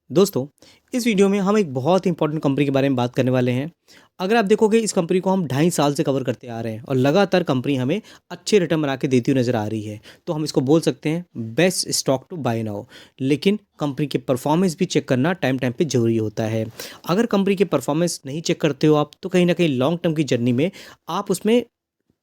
दोस्तों, इस वीडियो में हम एक बहुत ही इंपॉर्टेंट कंपनी के बारे में बात करने वाले हैं। अगर आप देखोगे इस कंपनी को हम 2.5 साल से कवर करते आ रहे हैं और लगातार कंपनी हमें अच्छे रिटर्न बना के देती हुई नज़र आ रही है। तो हम इसको बोल सकते हैं best stock to buy now. लेकिन कंपनी के परफॉर्मेंस भी चेक करना टाइम टाइम पे ज़रूरी होता है। अगर कंपनी के परफॉर्मेंस नहीं चेक करते हो आप तो कहीं ना कहीं लॉन्ग टर्म की जर्नी में आप उसमें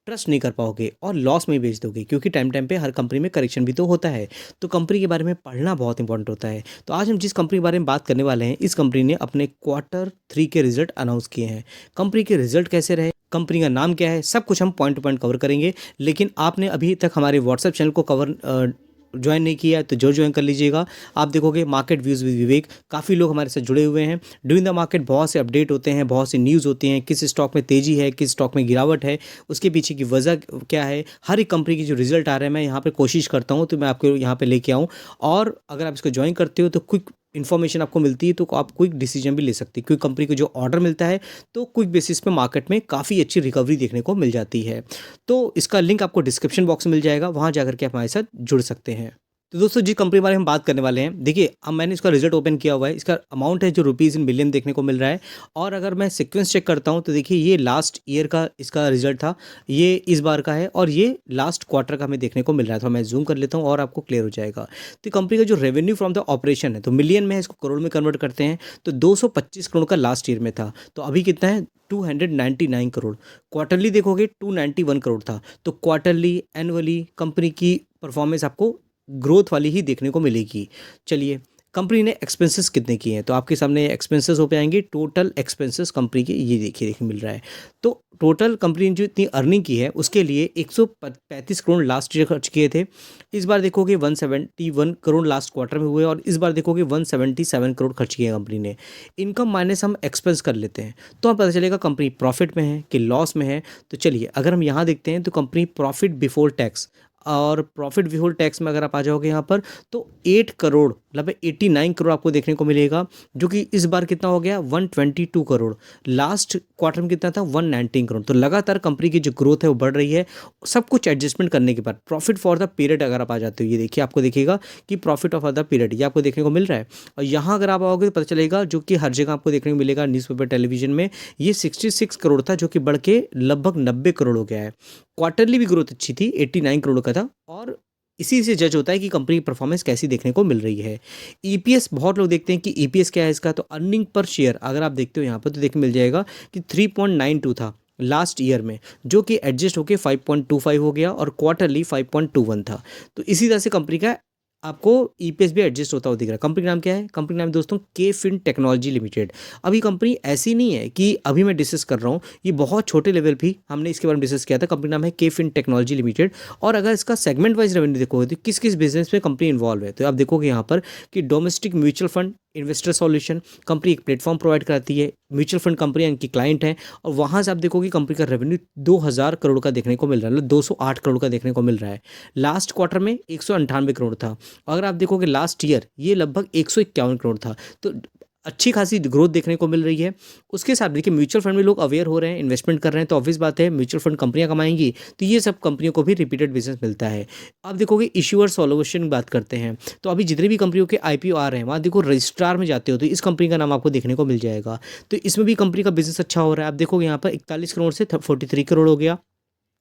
ट्रस्ट नहीं कर पाओगे और लॉस में बेच दोगे, क्योंकि टाइम टाइम पे हर कंपनी में करेक्शन भी तो होता है। तो कंपनी के बारे में पढ़ना बहुत इंपॉर्टेंट होता है। तो आज हम जिस कंपनी के बारे में बात करने वाले हैं, इस कंपनी ने अपने Q3 के रिजल्ट अनाउंस किए हैं। कंपनी के रिजल्ट कैसे रहे, कंपनी का नाम क्या है, सब कुछ हम पॉइंट टू पॉइंट कवर करेंगे। लेकिन आपने अभी तक हमारे व्हाट्सएप चैनल को कवर ज्वाइन नहीं किया है तो जो ज्वाइन कर लीजिएगा। आप देखोगे मार्केट व्यूज़ विद विवेक, काफ़ी लोग हमारे साथ जुड़े हुए हैं। ड्यूरिंग द मार्केट बहुत से अपडेट होते हैं, बहुत सी न्यूज़ होती हैं, किस स्टॉक में तेज़ी है, किस स्टॉक में गिरावट है, उसके पीछे की वजह क्या है। हर एक कंपनी की जो रिजल्ट आ रहे हैं मैं यहाँ पे कोशिश करता हूँ तो मैं आपको यहाँ पे लेके आऊँ। और अगर आप इसको ज्वाइन करते हो तो क्विक इन्फॉर्मेशन आपको मिलती है, तो आप क्विक डिसीजन भी ले सकते हैं, क्योंकि कंपनी को जो ऑर्डर मिलता है तो क्विक बेसिस पे मार्केट में काफ़ी अच्छी रिकवरी देखने को मिल जाती है। तो इसका लिंक आपको डिस्क्रिप्शन बॉक्स में मिल जाएगा, वहाँ जाकर के आप हमारे साथ जुड़ सकते हैं। तो दोस्तों, जिस कंपनी के बारे में हम बात करने वाले हैं, देखिए अब मैंने इसका रिजल्ट ओपन किया हुआ है। इसका अमाउंट है जो रुपीज़ इन बिलियन देखने को मिल रहा है। और अगर मैं सीक्वेंस चेक करता हूं तो देखिए ये लास्ट ईयर का इसका रिजल्ट था, ये इस बार का है और ये लास्ट क्वार्टर का हमें देखने को मिल रहा है। तो मैं जूम कर लेता हूँ और आपको क्लियर हो जाएगा। तो कंपनी का जो रेवेन्यू फ्रॉम द ऑपरेशन है तो मिलियन में है, इसको करोड़ में कन्वर्ट करते हैं तो 225 करोड़ का लास्ट ईयर में था। तो अभी कितना है, 299 करोड़। क्वार्टरली देखोगे 291 करोड़ था। तो क्वार्टरली एनुअली कंपनी की परफॉर्मेंस आपको ग्रोथ वाली ही देखने को मिलेगी। चलिए, कंपनी ने एक्सपेंसेस कितने किए हैं तो आपके सामने एक्सपेंसेस हो पाएंगे। टोटल एक्सपेंसेस कंपनी के ये देखिए मिल रहा है। तो टोटल कंपनी ने जो इतनी अर्निंग की है उसके लिए 135 करोड़ लास्ट ईयर खर्च किए थे। इस बार देखोगे 171 करोड़ लास्ट क्वार्टर में हुए और इस बार देखोगे 177 करोड़ खर्च किए कंपनी ने। इनकम माइनस हम एक्सपेंस कर लेते हैं तो हमें पता चलेगा कंपनी प्रॉफिट में है कि लॉस में है। तो चलिए, अगर हम यहाँ देखते हैं तो कंपनी प्रॉफिट बिफोर टैक्स, और प्रॉफिट बिफोर टैक्स में अगर आप आ जाओगे यहाँ पर तो 8 करोड़ मतलब 89 करोड़ आपको देखने को मिलेगा, जो कि इस बार कितना हो गया 122 करोड़। लास्ट क्वार्टर में कितना था 119 करोड़। तो लगातार कंपनी की जो ग्रोथ है वो बढ़ रही है। सब कुछ एडजस्टमेंट करने के बाद प्रॉफिट फॉर द पीरियड अगर आप आ जाते हो, ये देखिए आपको देखिएगा कि प्रॉफिट ऑफ द पीरियड ये आपको देखने को मिल रहा है। और यहाँ अगर आप आओगे तो पता चलेगा, जो कि हर जगह आपको देखने को मिलेगा न्यूज़पेपर टेलीविजन में, ये 66 करोड़ था जो कि बढ़ के लगभग 90 करोड़ हो गया है। क्वार्टरली भी ग्रोथ अच्छी थी, 89 करोड़ का था। और इसी से जज होता है कि कंपनी की परफॉर्मेंस कैसी देखने को मिल रही है। ईपीएस, बहुत लोग देखते हैं कि ईपीएस क्या है इसका, तो अर्निंग पर शेयर अगर आप देखते हो यहाँ पर तो देखने मिल जाएगा कि 3.92 था लास्ट ईयर में, जो कि एडजस्ट होकर 5.25 हो गया और क्वार्टरली 5.21 था। तो इसी तरह से कंपनी का आपको ईपीएस भी एडजस्ट होता हुआ दिख रहा है। कंपनी का नाम क्या है, कंपनी का नाम दोस्तों के फिन टेक्नोलॉजी लिमिटेड। अभी कंपनी ऐसी नहीं है कि अभी मैं डिस्कस कर रहा हूँ, ये बहुत छोटे लेवल भी हमने इसके बारे में डिस्कस किया था। कंपनी का नाम है के फिन टेक्नोलॉजी लिमिटेड। और अगर इसका सेगमेंट वाइज रेवेन्यू देखोगे तो किस किस बिजनेस में कंपनी इन्वॉल्व है, तो आप देखोगे यहाँ पर कि domestic mutual fund investor solution, company एक प्लेटफॉर्म प्रोवाइड कराती है। म्यूचुअल फंड कंपनी इनकी क्लाइंट है और वहाँ से आप देखोगे कंपनी का रेवेन्यू 2000 करोड़ का देखने को मिल रहा है, मतलब 208 करोड़ का देखने को मिल रहा है। लास्ट क्वार्टर में 198 करोड़ था। अगर आप देखोगे लास्ट ईयर ये लगभग 151 करोड़ था। तो अच्छी खासी ग्रोथ देखने को मिल रही है। उसके साथ देखिए म्यूचुअल फंड में लोग अवेयर हो रहे हैं, इन्वेस्टमेंट कर रहे हैं, तो ऑब्वियस बात है म्यूचुअल फंड कंपनियां कमाएंगी तो ये सब कंपनियों को भी रिपीटेड बिजनेस मिलता है। आप देखोगे इश्यूअर सॉल्यूशन की बात करते हैं तो अभी जितने भी कंपनियों के आईपीओ आ रहे हैं वहाँ देखो रजिस्ट्रार में जाते हो तो इस कंपनी का नाम आपको देखने को मिल जाएगा। तो इसमें भी कंपनी का बिजनेस अच्छा हो रहा है। आप देखोगे यहाँ पर 41 करोड़ से 43 करोड़ हो गया,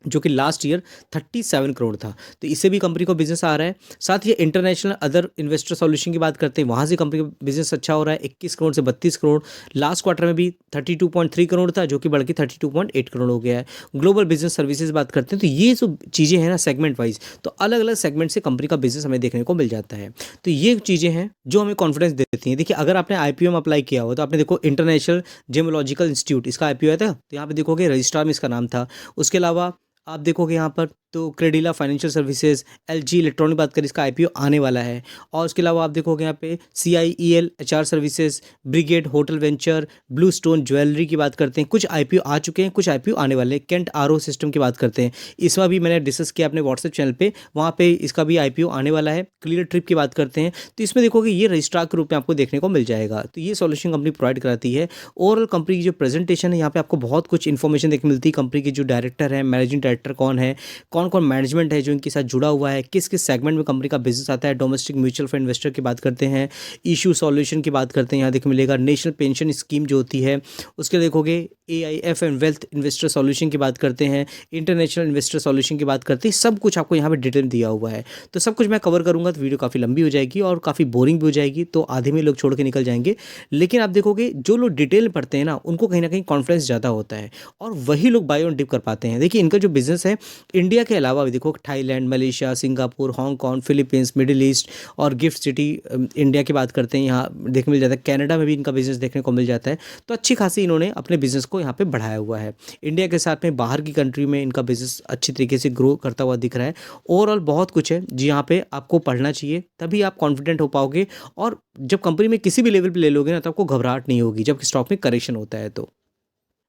जो कि लास्ट ईयर 37 करोड़ था। तो इससे भी कंपनी को बिजनेस आ रहा है। साथ ही इंटरनेशनल अदर इन्वेस्टर सॉल्यूशन की बात करते हैं, वहाँ से कंपनी का बिजनेस अच्छा हो रहा है, 21 करोड़ से 32 करोड़। लास्ट क्वार्टर में भी 32.3 करोड़ था, जो कि बढ़ के 32.8 करोड़ हो गया है। ग्लोबल बिजनेस सर्विसेज बात करते हैं तो ये जो चीज़ें हैं ना सेगमेंट वाइज, तो अलग अलग सेगमेंट से कंपनी का बिजनेस हमें देखने को मिल जाता है। तो ये चीज़ें हैं जो हमें कॉन्फिडेंस देती हैं। देखिए, अगर आपने आईपीओ में अप्लाई किया हो तो आपने देखो इंटरनेशनल जेमोलॉजिकल इंस्टीट्यूट इसका आईपीओ आया था, तो यहाँ पे देखोगे रजिस्ट्रार में इसका नाम था। उसके अलावा आप देखोगे यहाँ पर तो Credila financial services, LG electronic बात करें इसका आईपीओ आने वाला है। और उसके अलावा आप देखोगे यहाँ पे CIEL HR Services, Brigade Hotel Venture, Blue Stone Jewellery की बात करते हैं, कुछ आईपीओ आ चुके हैं, कुछ आईपीओ आने वाले हैं। कैंट आरओ सिस्टम की बात करते हैं, इसमें भी मैंने डिस्कस किया अपने व्हाट्सएप चैनल पे, वहाँ पे इसका भी आईपीओ आने वाला है। क्लियर ट्रिप की बात करते हैं तो इसमें देखोगे ये रजिस्ट्रार के रूप में आपको देखने को मिल जाएगा। तो ये सॉल्यूशन कंपनी प्रोवाइड कराती है। ओवरऑल कंपनी की जो प्रेजेंटेशन है यहाँ पे आपको बहुत कुछ इन्फॉर्मेशन देखने मिलती है। कंपनी के जो डायरेक्टर है, मैनेजिंग डायरेक्टर कौन है, कौन कौन मैनेजमेंट है जो इनके साथ जुड़ा हुआ है, किस किस सेगमेंट में कंपनी का बिजनेस आता है। डोमेस्टिक म्यूचुअल फंड इन्वेस्टर की बात करते हैं, इशू सॉल्यूशन की बात करते हैं, यहाँ देखने मिलेगा नेशनल पेंशन स्कीम जो होती है उसके देखोगे, AIF and wealth investor solution की बात करते हैं, इंटरनेशनल इन्वेस्टर सॉल्यूशन की बात करते हैं। सब कुछ आपको यहाँ पे डिटेल दिया हुआ है। तो सब कुछ मैं कवर करूँगा तो वीडियो काफ़ी लंबी हो जाएगी और काफ़ी बोरिंग भी हो जाएगी, तो आधे में लोग छोड़ के निकल जाएंगे। लेकिन आप देखोगे जो लोग डिटेल में पढ़ते हैं ना, उनको कहीं ना कहीं कॉन्फिडेंस ज़्यादा होता है और वही लोग बाय ऑन डिप कर पाते हैं। देखिए इनका जो बिजनेस है इंडिया के अलावा भी देखो, Thailand, Malaysia, Singapore, Hong Kong, Philippines, middle east और गिफ्ट सिटी इंडिया की बात करते हैं, यहाँ देखने मिल जाता है। कनाडा में भी इनका बिजनेस देखने को मिल जाता है। तो अच्छी खासी इन्होंने अपने बिजनेस को यहाँ पे बढ़ाया हुआ है। इंडिया के साथ में बाहर की कंट्री में इनका बिजनेस अच्छी तरीके से ग्रो करता हुआ दिख रहा है। ओवरऑल बहुत कुछ है जी, यहाँ पे आपको पढ़ना चाहिए, तभी आप कॉन्फिडेंट हो पाओगे। और जब कंपनी में किसी भी लेवल पे ले लोगे ना, तो आपको घबराहट नहीं होगी जब स्टॉक में करेक्शन होता है। तो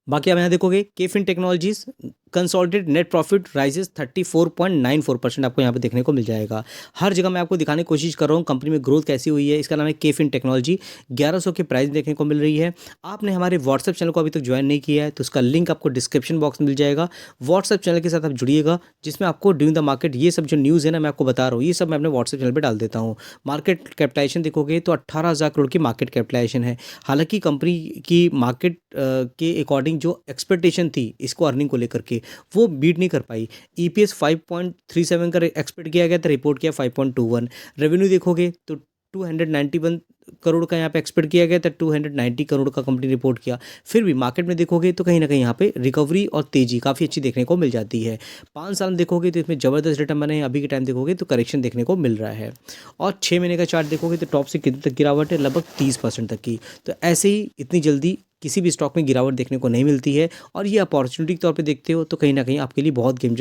बाकी आप यहाँ देखोगे KFin Technologies consolidated net profit rises 34.94% आपको यहाँ पे देखने को मिल जाएगा। हर जगह मैं आपको दिखाने की कोशिश कर रहा हूँ कंपनी में ग्रोथ कैसी हुई है। इसका नाम है केफिन टेक्नोलॉजी, 1100 के प्राइस देखने को मिल रही है। आपने हमारे व्हाट्सएप चैनल को अभी तक ज्वाइन नहीं किया है तो उसका लिंक आपको डिस्क्रिप्शन बॉक्स में मिल जाएगा। व्हाट्सएप चैनल के साथ आप जुड़िएगा, जिसमें आपको ड्यूरिंग द मार्केट ये सब जो न्यूज़ है ना मैं आपको बता रहा हूँ, ये सब मैं अपने व्हाट्सएप चैनल पर डाल देता हूँ। मार्केट कैपिटलाइजेशन देखोगे तो 18,000 करोड़ की मार्केट कैपिटलाइजेशन है। हालांकि कंपनी की मार्केट के अकॉर्डिंग जो एक्सपेक्टेशन थी इसको अर्निंग को लेकर के, वो बीट नहीं कर पाई। EPS 5.37 का एक्सपेक्ट किया गया था, रिपोर्ट किया 5.21। रेवेन्यू देखोगे तो 291 करोड़ का यहाँ पे एक्सपेक्ट किया गया था, 290 करोड़ का कंपनी रिपोर्ट किया। फिर भी मार्केट में देखोगे तो कहीं ना कहीं यहाँ पे रिकवरी और तेजी काफ़ी अच्छी देखने को मिल जाती है। 5 साल देखोगे तो इसमें ज़बरदस्त रिटर्न बने हैं। अभी के टाइम देखोगे तो करेक्शन देखने को मिल रहा है। और 6 महीने का चार्ट देखोगे तो टॉप से कितने तक गिरावट है, लगभग 30% तक की। तो ऐसे ही इतनी जल्दी किसी भी स्टॉक में गिरावट देखने को नहीं मिलती है। और ये अपॉर्चुनिटी के तौर पे देखते हो तो कहीं ना कहीं आपके लिए बहुत गेम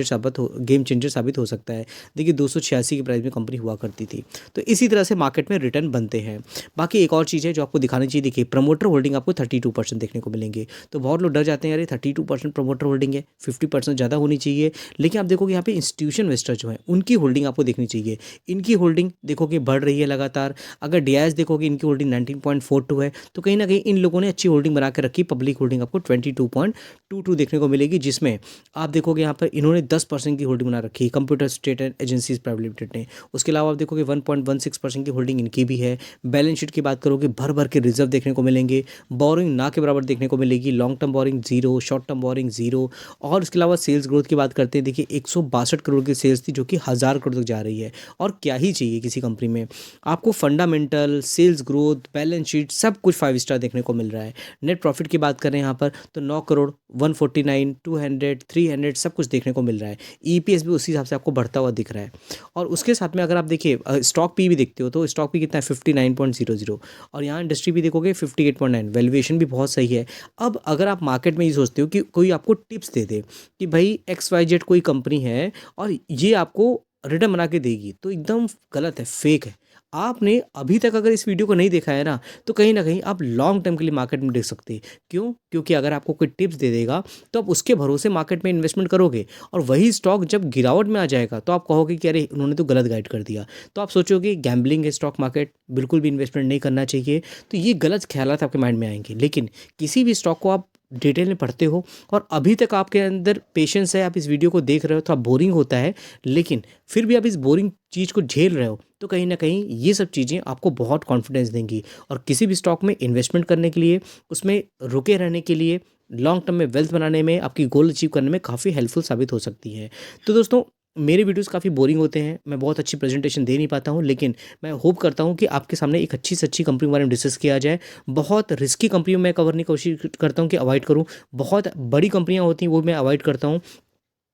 चेंजर साबित हो सकता है। देखिए 286 की प्राइस में कंपनी हुआ करती थी। तो इसी तरह से मार्केट में रिटर्न बनते हैं। बाकी एक और चीज़ है जो आपको दिखानी चाहिए, देखिए प्रमोटर होल्डिंग आपको 32% देखने को मिलेंगे। तो बहुत लोग डर जाते हैं, अरे 32% प्रमोटर होल्डिंग है, 50% ज़्यादा होनी चाहिए। लेकिन आप देखोगे यहाँ पे इंस्टीट्यूशन इन्वेस्टर जो है उनकी होल्डिंग आपको देखनी चाहिए। इनकी होल्डिंग देखोगे बढ़ रही है लगातार। अगर DIS देखोगे इनकी होल्डिंग 19.42 है। तो कहीं ना कहीं इन लोगों ने अच्छी होल्डिंग बना के रखी। पब्लिक होल्डिंग आपको 22.22 देखने को मिलेगी, जिसमें आप देखोगे यहाँ पर इन्होंने 10% की होल्डिंग बना रखी है computer state and agencies private limited ने। उसके अलावा आप देखोगे 1.16% की होल्डिंग इनकी भी है। बैलेंस शीट की बात करोगे भर भर के रिजर्व देखने को मिलेंगे। बोरिंग ना के बराबर देखने को मिलेगी। Long term borrowing zero, short term borrowing zero. और उसके अलावा सेल्स ग्रोथ की बात करते हैं, देखिए 162 करोड़ की सेल्स थी जो कि 1000 करोड़ तक जा रही है। और क्या ही चाहिए किसी कंपनी में, आपको fundamental, sales growth, balance sheet सब कुछ 5 स्टार देखने को मिल रहा है। नेट प्रॉफिट की बात करें यहाँ पर तो 9 करोड़, 149, 200, 300 सब कुछ देखने को मिल रहा है। EPS भी उसी हिसाब से आपको बढ़ता हुआ दिख रहा है। और उसके साथ में अगर आप देखिए स्टॉक पी भी देखते हो तो स्टॉक पी कितना है 59.00। और यहाँ इंडस्ट्री भी देखोगे 58.9, वैल्यूएशन भी बहुत सही है। अब अगर आप मार्केट में ये सोचते हो कि कोई आपको टिप्स दे दे कि भाई XYZ कोई कंपनी है और ये आपको रिटर्न बना के देगी, तो एकदम गलत है, फेक है। आपने अभी तक अगर इस वीडियो को नहीं देखा है ना, तो कहीं ना कहीं आप लॉन्ग टर्म के लिए मार्केट में देख सकते हैं। क्यों? क्योंकि अगर आपको कोई टिप्स दे देगा तो आप उसके भरोसे मार्केट में इन्वेस्टमेंट करोगे और वही स्टॉक जब गिरावट में आ जाएगा तो आप कहोगे कि अरे उन्होंने तो गलत गाइड कर दिया। तो आप सोचोगे गैम्बलिंग है स्टॉक मार्केट, बिल्कुल भी इन्वेस्टमेंट नहीं करना चाहिए। तो ये गलत ख्यालात आपके माइंड में आएंगे। लेकिन किसी भी स्टॉक को आप डिटेल में पढ़ते हो और अभी तक आपके अंदर पेशेंस है, आप इस वीडियो को देख रहे हो, तो आप बोरिंग होता है लेकिन फिर भी आप इस बोरिंग चीज़ को झेल रहे हो, तो कहीं ना कहीं ये सब चीज़ें आपको बहुत कॉन्फिडेंस देंगी। और किसी भी स्टॉक में इन्वेस्टमेंट करने के लिए, उसमें रुके रहने के लिए, लॉन्ग टर्म में वेल्थ बनाने में, आपकी गोल अचीव करने में काफ़ी हेल्पफुल साबित हो सकती है। तो दोस्तों मेरे वीडियोस काफ़ी बोरिंग होते हैं, मैं बहुत अच्छी प्रेजेंटेशन दे नहीं पाता हूं, लेकिन मैं होप करता हूं कि आपके सामने एक अच्छी से अच्छी कंपनी के बारे में डिस्कस किया जाए। बहुत रिस्की कंपनियों में कवर नहीं कोशिश करता हूं कि अवॉइड करूं। बहुत बड़ी कंपनियां होती हैं वो मैं अवॉइड करता हूं।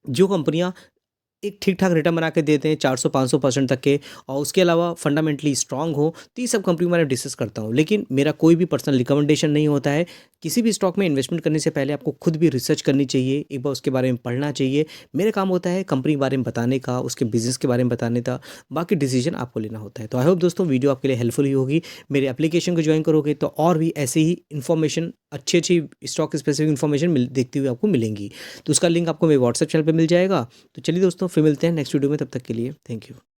जो कंपनियां एक ठीक-ठाक रिटर्न बना के देते हैं 400-500% तक के और उसके अलावा फंडामेंटली स्ट्रांग हो, तो ये सब कंपनी के बारे में डिस्कस करता हूँ। लेकिन मेरा कोई भी पर्सनल रिकमेंडेशन नहीं होता है। किसी भी स्टॉक में इन्वेस्टमेंट करने से पहले आपको खुद भी रिसर्च करनी चाहिए, एक बार उसके बारे में पढ़ना चाहिए। मेरा काम होता है कंपनी के बारे में बताने का, उसके बिज़नेस के बारे में बताने का, बाकी डिसीजन आपको लेना होता है। तो आई होप दोस्तों वीडियो आपके लिए हेल्पफुल ही होगी। मेरे एप्लीकेशन को ज्वाइन करोगे तो और भी ऐसे ही इन्फॉर्मेशन, अच्छी-अच्छी स्टॉक स्पेसिफिक इन्फॉर्मेशन देखती हुई आपको मिलेंगी। तो उसका लिंक आपको मेरे व्हाट्सएप चैनल पे मिल जाएगा। तो चलिए दोस्तों फिर मिलते हैं नेक्स्ट वीडियो में, तब तक के लिए थैंक यू।